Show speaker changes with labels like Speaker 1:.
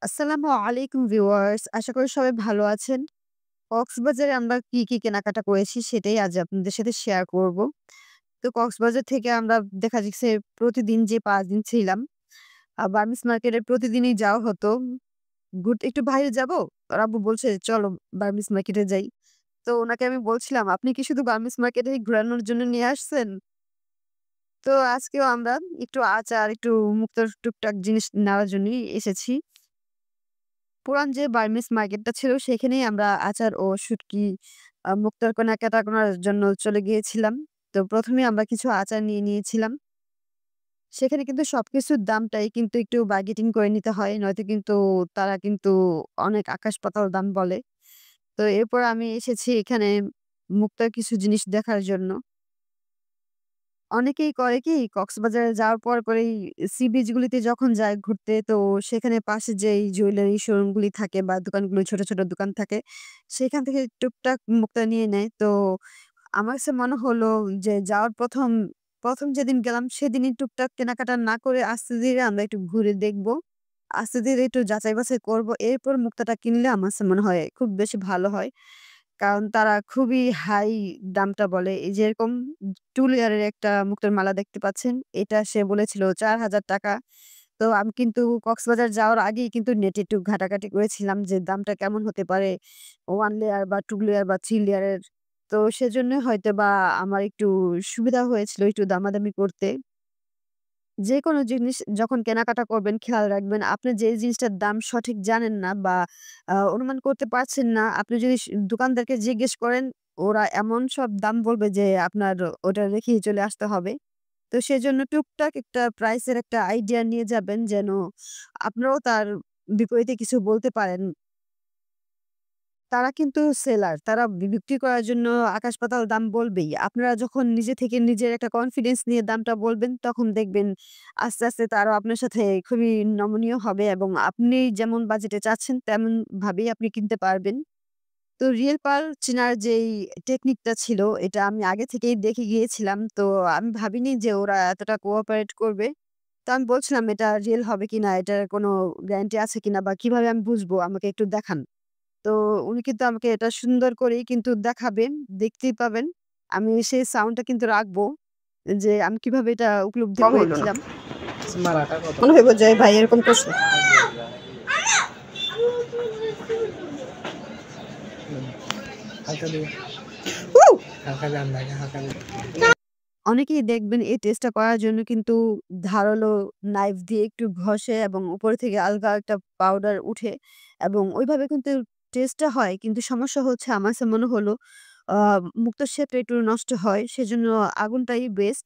Speaker 1: আসসালামু আলাইকুম ভিউয়ার্স। আশা করি সবাই ভালো আছেন। কক্সবাজারে আমরা কি কেনাকাটা করেছি সেটাই আজ আপনাদের সাথে শেয়ার করব। তো কক্সবাজার থেকে আমরা দেখা যাচ্ছে প্রতিদিন যে ৫ দিন ছিলাম, বার্মিস মার্কেটে প্রতিদিনই যাওয়া হতো। ঘুরতে একটু বাইরে যাবো? আর আব্বু বলছে, "চলো বার্মিস মার্কেটে যাই।" তো উনাকে আমি বলছিলাম, "আপনি কি শুধু বার্মিস মার্কেটে ঘুরানোর জন্য নিয়ে আসছেন?" তো আজকেও আমরা একটু আচার, একটু মুক্তোর টুকটাক জিনিস নেওয়ার জন্যই এসেছি। পুরান যে বার্মিজ মার্কেটটা ছিল সেখানেই আমরা আচার ও শুটকি, মুক্তার কেনাকাটা করার জন্য চলে গিয়েছিলাম। তো ১ম এ আমরা কিছু আচার নিয়ে নিয়েছিলাম। সেখানে কিন্তু সবকিছুর দামটাই কিন্তু একটু বার্গেটিং করে নিতে হয়। নয়তো কিন্তু তারা কিন্তু অনেক আকাশ পাতাল দাম বলে। তো এরপর আমি এসেছি এখানে মুক্তার কিছু জিনিস দেখার জন্য। অনেকেই করে কি কক্সবাজারে যাওয়ার পরেই সি বিচ গুলিতে যখন যায় ঘুরতে, তো সেখানে পাশে যেই জুয়েলারি শোরুম গুলি থাকে বা দোকানগুলো ছোট ছোট দোকান থাকে, সেখান থেকে টুকটাক মুক্তা নিয়ে নেয়। তো আমার কাছে মনে হলো যে যাওয়ার ১ম যেদিন গেলাম সেদিনই টুকটাক কেনাকাটা না করে আস্তে ধীরে আমরা একটু ঘুরে দেখব। আস্তে ধীরে একটু যাচাই বাছাই করব। এরপর মুক্তাটা কিনলে আমার কাছে মনে হয় খুব বেশি ভালো হয়। কারণ তারা খুবই হাই দামটা বলে। এই যেরকম 2 লেয়ারের একটা মুক্তোর মালা দেখতে পাচ্ছেন। এটা সে বলেছিল ৳৪,০০০। তো আমি কিন্তু কক্সবাজার যাওয়ার আগেই কিন্তু নেটে একটু ঘাটাঘাটি করেছিলাম যে দামটা কেমন হতে পারে। 1 লেয়ার বা 2 লেয়ার বা 3 লেয়ারের। তো সেজন্যই হয়তোবা আমার একটু সুবিধা হয়েছিল একটু দামাদামি করতে। যেকোনো জিনিস যখন কেনাকাটা করবেন খেয়াল রাখবেন আপনি যে জিনিসটার দাম সঠিক জানেন না বা অনুমান করতে পারছেন না, আপনি যদি দোকানদারকে জিজ্ঞেস করেন, ওরা এমন সব দাম বলবে যে আপনার ওটা রেখেই চলে আসতে হবে। তো সেজন্য টুকটাক একটা প্রাইসের একটা আইডিয়া নিয়ে যাবেন যেন আপনারাও তার বিপরীতে কিছু বলতে পারেন। তারা কিন্তু সেলার। তারা বিক্রি করার জন্য আকাশ পাতাল দাম বলবেই। আপনারা যখন নিজে থেকে নিজের একটা কনফিডেন্স নিয়ে দামটা বলবেন, তখন দেখবেন আস্তে আস্তে তারাও আপনার সাথে খুবই নমনীয় হবে এবং আপনি যেমন বাজেটে চাচ্ছেন তেমন ভাবেই আপনি কিনতে পারবেন। তো রিয়েল পার্ল চেনার যেই টেকনিকটা ছিল, এটা আমি আগে থেকেই দেখে গিয়েছিলাম। তো আমি ভাবিনি যে ওরা এতটা কোঅপারেট করবে। তো আমি বলছিলাম, "এটা রিয়েল হবে কিনা? এটার কোনো গ্যারান্টি আছে কিনা বা কিভাবে আমি বুঝবো? আমাকে একটু দেখান।" তো উনি কিন্তু আমাকে এটা সুন্দর করেই কিন্তু দেখাবেন, দেখতেই পাবেন। আমি সেই সাউন্ডটা কিন্তু রাখবো যে আমি কিভাবে এটা উপলব্ধি
Speaker 2: কম হইল না।
Speaker 1: করেছিলাম।
Speaker 2: মারাটা কত?
Speaker 1: মনে হইব যে ভাই এরকম করছে।
Speaker 2: হালকা দিও।
Speaker 1: উউ!
Speaker 2: হালকা জাম লাগে, হালকা দিও।
Speaker 1: অনেকেই দেখবেন এই টেস্টটা করার জন্য কিন্তু ধারালো নাইফ দিয়ে একটু ঘষে এবং উপরে থেকে আলগা একটা পাউডার উঠে এবং ওইভাবে কিন্তু টেস্টটা হয়। কিন্তু সমস্যা হচ্ছে আমার কাছে মনে হলো আ মুক্তোর শেপটা একটু নষ্ট হয়। সেজন্য আগুনটাই বেস্ট।